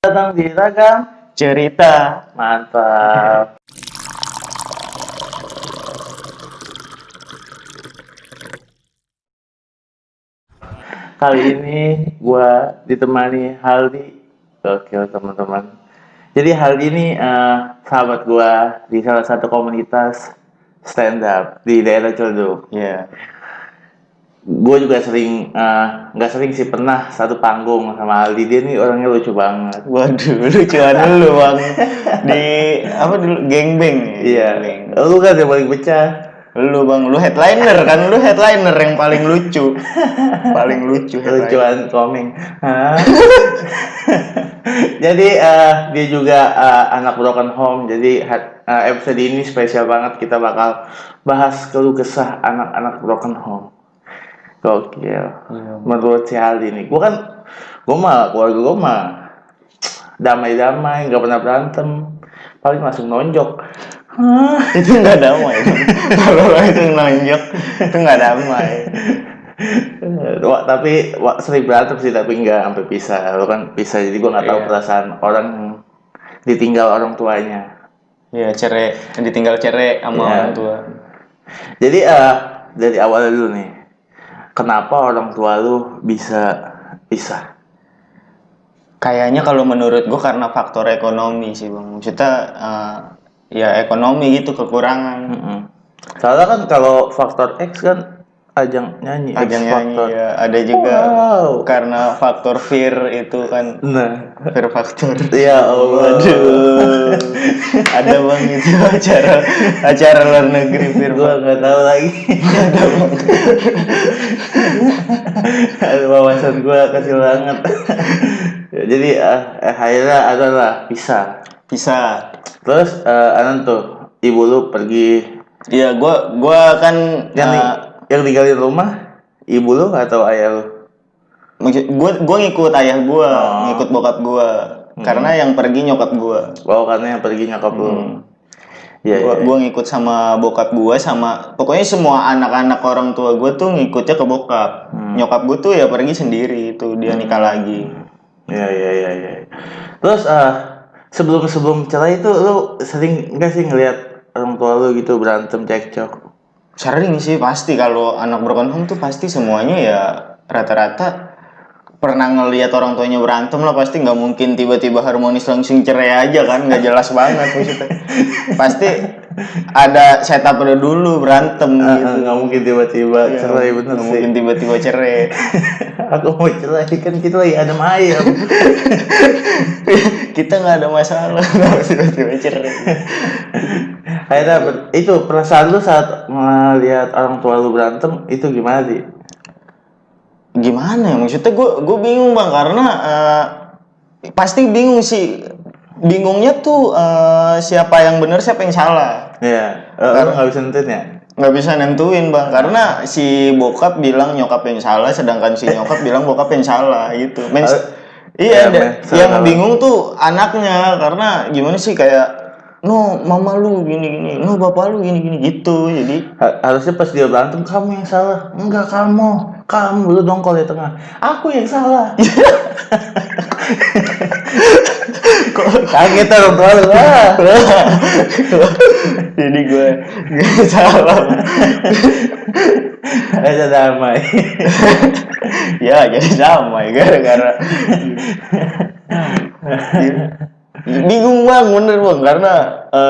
Datang di Ragam Cerita. Mantap. Kali ini gua ditemani Haldi. Oke teman-teman. Jadi Haldi ini sahabat gua di salah satu komunitas stand up di daerah Ciledug. Ya. Gue juga sering, nggak sering sih, pernah satu panggung sama Aldi. Dia nih orangnya lucu banget. Waduh, lucuan dulu bang. Di apa dulu? Gengbeng. Iya. Gengbeng. Lu kan yang paling pecah. Lu bang, lu headliner kan? Lu headliner yang paling lucu. Paling lucu headliner. Lucuan komeng. Hah? Jadi dia juga anak broken home. Jadi episode ini spesial banget. Kita bakal bahas keluh kesah anak-anak broken home. Gokil. Menurut si Aldi nih, keluarga gue mah damai-damai, nggak pernah berantem, paling langsung nonjok. Itu nggak damai. Kalau itu nonjok, itu nggak damai. Sering berantem sih, tapi nggak sampai pisah. Lo kan pisah, jadi gue nggak tahu perasaan orang ditinggal orang tuanya. Iya, cerai, ditinggal cerai sama orang tua. Jadi dari awal dulu nih, kenapa orang tua lu bisa pisah? Kayaknya kalau menurut gua karena faktor ekonomi sih bang. Maksudnya ya ekonomi gitu, kekurangan. Soalnya kan kalau faktor X kan ajang nyanyi, Ya. Ada juga karena faktor fear itu kan. Nah, Fear factor. ya Allah. Waduh. Ada bang itu acara luar negeri fear. Gua nggak tahu lagi. Ada wawasan gua kecil banget. Jadi akhirnya adalah pisah. Terus tuh ibu lu pergi. Iya, gua kan Yang tinggalin rumah ibu lu atau ayah lu? Gue ngikut ayah gue, ngikut bokap gue, karena yang pergi nyokap gue. Karena yang pergi nyokap lu. Gue ngikut sama bokap gue, sama pokoknya semua anak-anak orang tua gue tuh ngikutnya ke bokap. Nyokap gue tuh ya pergi sendiri, itu dia nikah lagi. Iya. Terus sebelum cerai itu lu sering nggak sih ngelihat orang tua lu gitu berantem cekcok? Sering sih pasti, kalau anak broken home tuh pasti semuanya ya rata-rata pernah ngelihat orang tuanya berantem lah, pasti nggak mungkin tiba-tiba harmonis langsung cerai aja kan, nggak jelas banget maksudnya. Pasti ada setup dulu berantem gitu. Nggak mungkin tiba-tiba cerai, bener sih. Mungkin tiba-tiba cerai. Aku mau cerai kan kita lagi adem ayam. Kita nggak ada masalah, nggak tiba-tiba cerai. Akhirnya itu perasaan lu saat melihat orang tua lu berantem itu gimana sih? Gimana ya, maksudnya gue bingung bang, karena pasti bingung sih. Bingungnya tuh siapa yang benar siapa yang salah. Iya, lu nggak bisa nentuin ya? Nggak bisa nentuin bang, karena si bokap bilang nyokap yang salah, sedangkan si nyokap bilang bokap yang salah gitu. Yang bingung tuh anaknya, karena gimana sih, kayak no mama lu gini, no bapak lu gini gitu. Jadi harusnya pas dia berantem kamu yang salah. Enggak, kamu lu dongkol di tengah. Aku yang salah. Kok kaget orang tua lu? Jadi gue salah. Aja damai. Ya jadi damai gara-gara bingung bang, bener bang, karena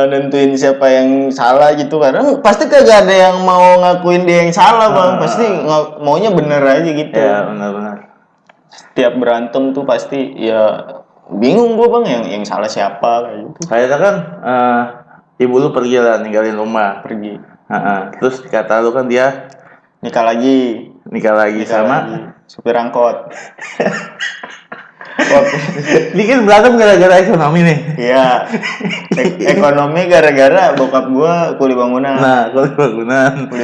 nentuin siapa yang salah gitu, karena pasti kagak ada yang mau ngakuin dia yang salah bang, pasti maunya bener aja gitu. Ya benar. Setiap berantem tuh pasti ya bingung gue bang, yang salah siapa kayak gitu. Kayaknya kan ibu lu pergi lah, ninggalin rumah. Pergi. Terus kata lu kan dia nikah lagi sama supir angkot. Ini kan berantem gara-gara ekonomi nih. Iya. Ekonomi gara-gara bokap gua kuli bangunan. Kuli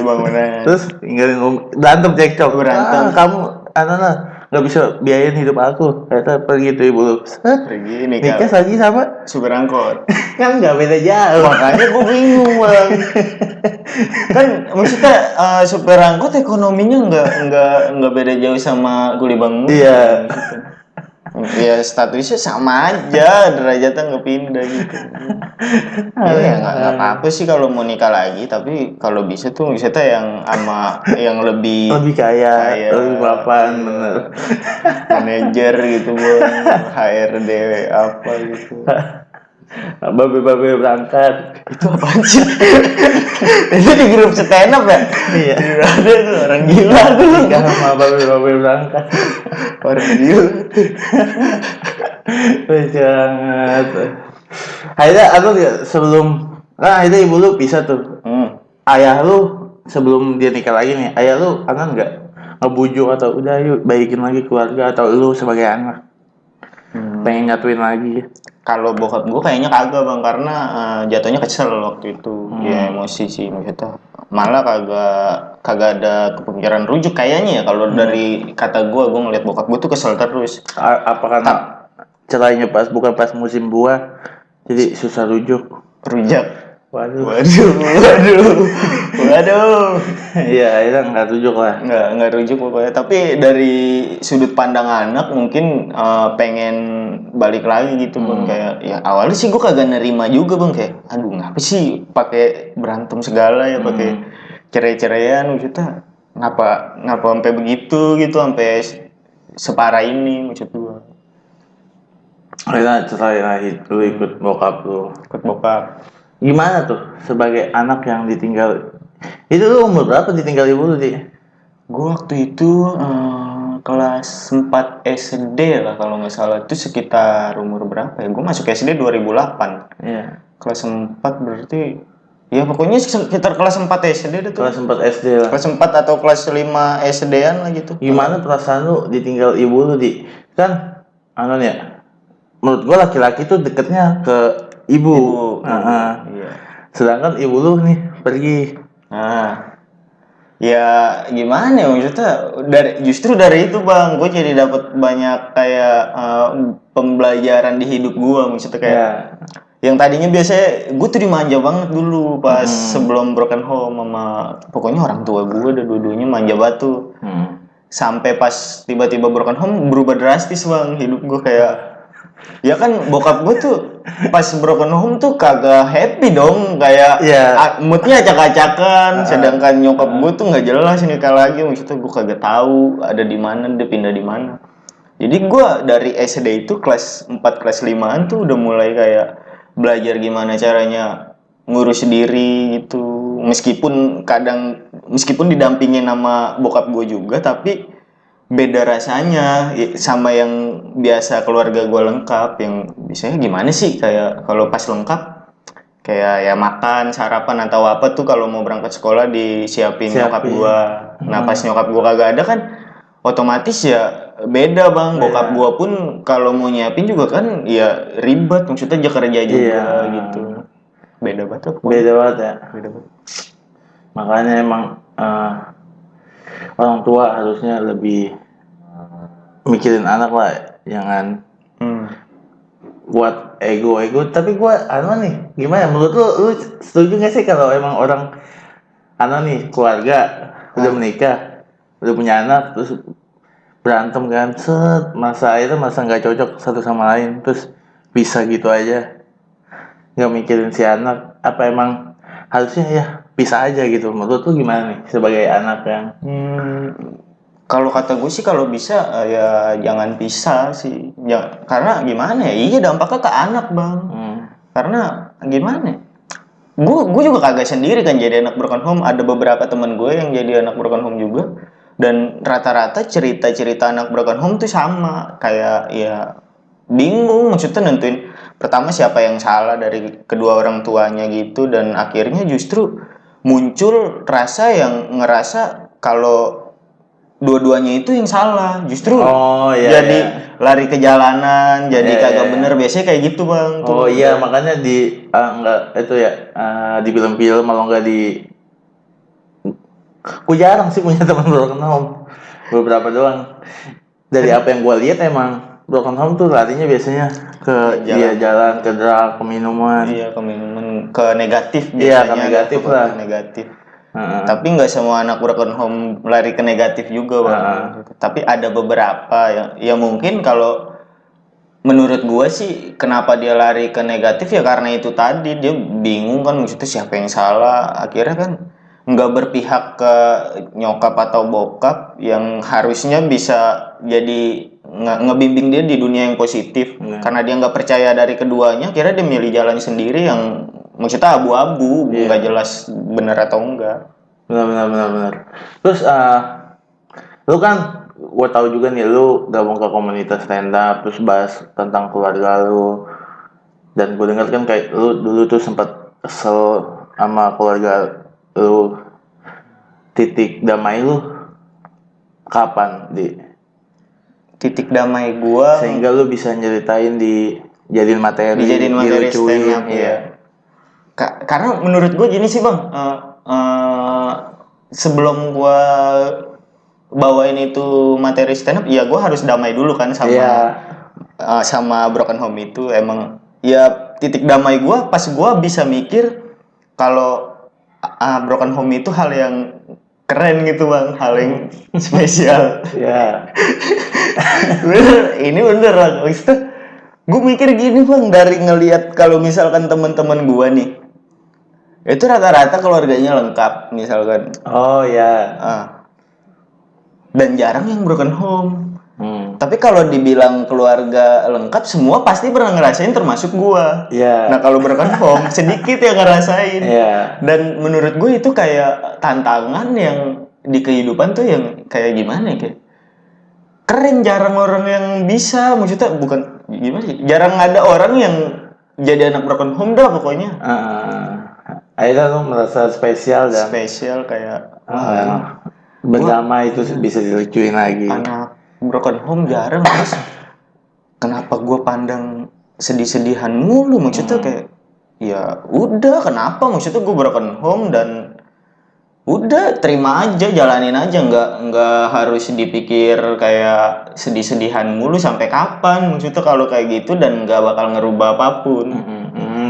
bangunan. Terus ninggalin berantem cekcok. Kamu nggak bisa biayain hidup aku. Ternyata pergi tuh ibu lu. Pergi nikah lagi sama supir angkot. Kan nggak beda jauh. Makanya gua bingung bang. Kan maksudnya supir angkot ekonominya nggak beda jauh sama kuli bangunan. Iya. Gitu. Ya statusnya sama aja, derajatnya nggak pindah gitu. Iya nggak apa-apa sih kalau mau nikah lagi, tapi kalau bisa tuh kita yang sama yang lebih Lebih kaya, kaya, lebih mapan, iya. bener. Manajer gitu bang, HRD apa gitu. Babe-babe berangkat. Itu apaan sih? Itu di grup stand up ya? Iya. Ada tuh orang gila tuh. Nikah sama babe-babe berangkat. Orang gila. Lucu banget. Akhirnya aku sebelum akhirnya ibu lu pisah tuh. Ayah lu sebelum dia nikah lagi nih, ayah lu akan nggak ngebujuk atau udah yuk baikin lagi keluarga, atau lu sebagai anak pengen nyatuin lagi? Kalau bokap gue kayaknya kagak bang, karena jatuhnya kesel waktu itu. Ya emosi sih maksudnya. Malah kagak ada kepikiran rujuk kayaknya ya. Kalau dari kata gue ngeliat bokap gue tuh kesel terus. Apa karena celahnya bukan pas musim buah, jadi susah rujuk? Rujak. Waduh. Waduh. Iya, itu nggak rujuk lah. Nggak rujuk pokoknya. Tapi dari sudut pandang anak mungkin pengen balik lagi gitu bang. Kayak ya awalnya sih gue kagak nerima juga bang, kayak aduh ngapa sih pakai berantem segala ya, pakai cerai-ceraian kita, ngapa sampai begitu gitu, sampai separah ini maksud gue. Akhirnya cerai lagi, lu ikut bokap lu. Ikut bokap. Gimana tuh sebagai anak yang ditinggal? Itu lu umur berapa ditinggal ibu lu, Di? Gue waktu itu kelas 4 SD lah kalau nggak salah. Itu sekitar umur berapa ya? Gue masuk SD 2008. Iya. Kelas 4 berarti ya pokoknya sekitar kelas 4 SD deh tuh. Kelas 4 SD lah. Kelas 4 atau kelas 5 SD-an lah gitu. Gimana perasaan lu ditinggal ibu lu, Di? Kan ya. Menurut gua laki-laki tuh deketnya ke ibu. Iya. Sedangkan ibu lu nih pergi. Nah, ya gimana ya maksudnya, justru dari itu bang, gue jadi dapat banyak kayak pembelajaran di hidup gue, maksudnya kayak yang tadinya biasanya gue tuh dimanja banget dulu pas sebelum broken home sama pokoknya orang tua gue, dua-duanya manja batu. Sampai pas tiba-tiba broken home berubah drastis bang hidup gue, kayak ya kan bokap gue tuh pas broken home tuh kagak happy dong, kayak moodnya acak-acakan, sedangkan nyokap gue tuh nggak jelas nikah lagi, maksudnya gue kagak tahu ada di mana, dia pindah di mana. Jadi gue dari SD itu kelas 4 kelas 5-an tuh udah mulai kayak belajar gimana caranya ngurus diri gitu, meskipun didampingin sama bokap gue juga, tapi beda rasanya sama yang biasa keluarga gue lengkap, yang biasanya gimana sih, kayak kalau pas lengkap kayak ya makan sarapan atau apa tuh kalau mau berangkat sekolah disiapin nyokap gue. Nah pas nyokap gue kagak ada kan otomatis ya beda bang. Bokap gue pun kalau mau nyiapin juga kan ya ribet, maksudnya dia kerja juga gitu. Beda banget ya. Makanya emang orang tua harusnya lebih mikirin anak lah, jangan buat ego. Tapi gua nih, gimana menurut lu setuju gak sih kalau emang orang nih keluarga udah menikah, udah punya anak, terus berantem kan, masa nggak cocok satu sama lain, terus bisa gitu aja nggak mikirin si anak, apa emang harusnya ya pisah aja gitu? Menurut lu gimana nih sebagai anak yang kalau kata gue sih kalau bisa ya jangan pisah sih ya, karena gimana ya, iya dampaknya ke anak bang. Karena gimana, gue juga kagak sendiri kan jadi anak broken home, ada beberapa teman gue yang jadi anak broken home juga, dan rata-rata cerita anak broken home tuh sama, kayak ya bingung maksudnya nentuin pertama siapa yang salah dari kedua orang tuanya gitu, dan akhirnya justru muncul rasa yang ngerasa kalau dua-duanya itu yang salah, justru jadi lari ke jalanan, jadi kagak bener, biasanya kayak gitu bang. Makanya enggak itu ya, di film-film malah enggak di. Gue jarang sih punya teman broken home, beberapa doang. Dari apa yang gue lihat emang broken home tuh larinya biasanya ke jalan, ke drug, ke minuman. Iya, ke minuman, ke negatif biasanya. Iya, ke negatif lah. Negatif. Tapi nggak semua anak broken home lari ke negatif juga bang. Tapi ada beberapa ya mungkin kalau menurut gua sih kenapa dia lari ke negatif ya karena itu tadi dia bingung kan maksudnya siapa yang salah, akhirnya kan nggak berpihak ke nyokap atau bokap yang harusnya bisa jadi ngebimbing dia di dunia yang positif. Karena dia nggak percaya dari keduanya, akhirnya dia milih jalan sendiri yang maksudnya abu-abu, nggak jelas benar atau enggak. Benar. Terus lu kan gue tahu juga nih lu gabung ke komunitas stand up terus bahas tentang keluarga lu, dan gue dengar kan kayak lu dulu tuh sempat kesel sama keluarga lu. Titik damai lu kapan Titik damai gua sehingga lu bisa nyeritain dijadiin materi dilucuin, stand up ya. Karena menurut gue gini sih bang, sebelum gue bawain itu materi stand up, ya gue harus damai dulu kan sama sama broken home itu. Emang ya titik damai gue pas gue bisa mikir kalau broken home itu hal yang keren gitu bang, hal yang spesial. Ya. Ini bener lah, maksudnya gue mikir gini bang, dari ngelihat kalau misalkan teman-teman gue nih itu rata-rata keluarganya lengkap misalkan, Oh ya. dan jarang yang broken home. Tapi kalau dibilang keluarga lengkap semua pasti pernah ngerasain termasuk gua. Nah kalau broken home sedikit yang ngerasain. Dan menurut gue itu kayak tantangan yang di kehidupan tuh yang kayak gimana ya, kayak keren, jarang orang yang bisa, maksudnya bukan gimana sih, jarang ada orang yang jadi anak broken home dah pokoknya. Akhirnya lu merasa spesial dan Kayak bersama itu bisa dilucuin lagi. Anak broken home jarang, terus kenapa gue pandang sedih-sedihan mulu, maksudnya kayak ya udah kenapa, maksudnya gue broken home dan udah terima aja, jalanin aja, nggak harus dipikir kayak sedih-sedihan mulu sampai kapan, maksudnya kalau kayak gitu dan nggak bakal ngerubah apapun.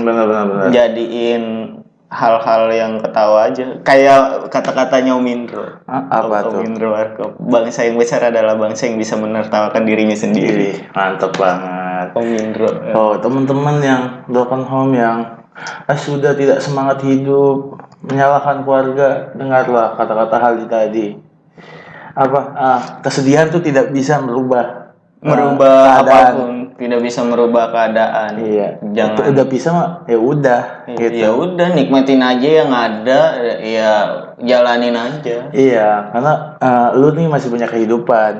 Benar. Jadiin hal-hal yang ketawa aja, kayak kata-katanya Om Indro. Apa tuh? Om Indro Warkop, bangsa yang besar adalah bangsa yang bisa menertawakan dirinya sendiri. Mantap banget Om Indro. Oh teman-teman yang broken home yang sudah tidak semangat hidup, menyalahkan keluarga, dengarlah kata-kata Haldi tadi. Kesedihan tuh tidak bisa merubah apapun, tidak bisa merubah keadaan. Iya. Jangan. Udah bisa mah ya udah. Gitu. Ya udah, nikmatin aja yang ada, ya jalanin aja. Iya, karena lu nih masih punya kehidupan,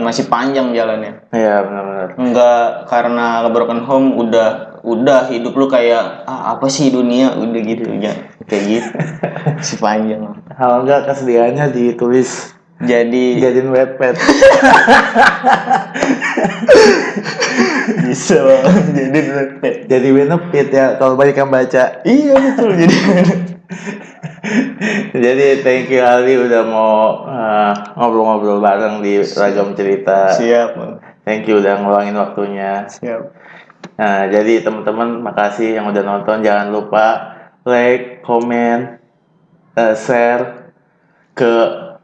masih panjang jalannya. Iya benar. Enggak karena broken home udah hidup lu kayak apa sih dunia, udah gitu ya, kayak gitu. Si panjang. Kalau enggak kesedihannya ditulis jadiin wetpad. Bisa jadiin wetpad. Jadi benefit ya kalau banyak yang baca. Iya betul, jadi Jadi thank you Ali udah mau ngobrol-ngobrol bareng di Ragam Cerita. Siap. Thank you udah ngeluangin waktunya. Siap. Nah, jadi teman-teman makasih yang udah nonton. Jangan lupa like, comment, share ke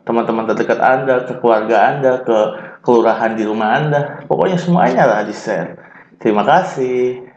teman-teman terdekat Anda, ke keluarga Anda, ke kelurahan di rumah Anda. Pokoknya semuanya lah di-share. Terima kasih.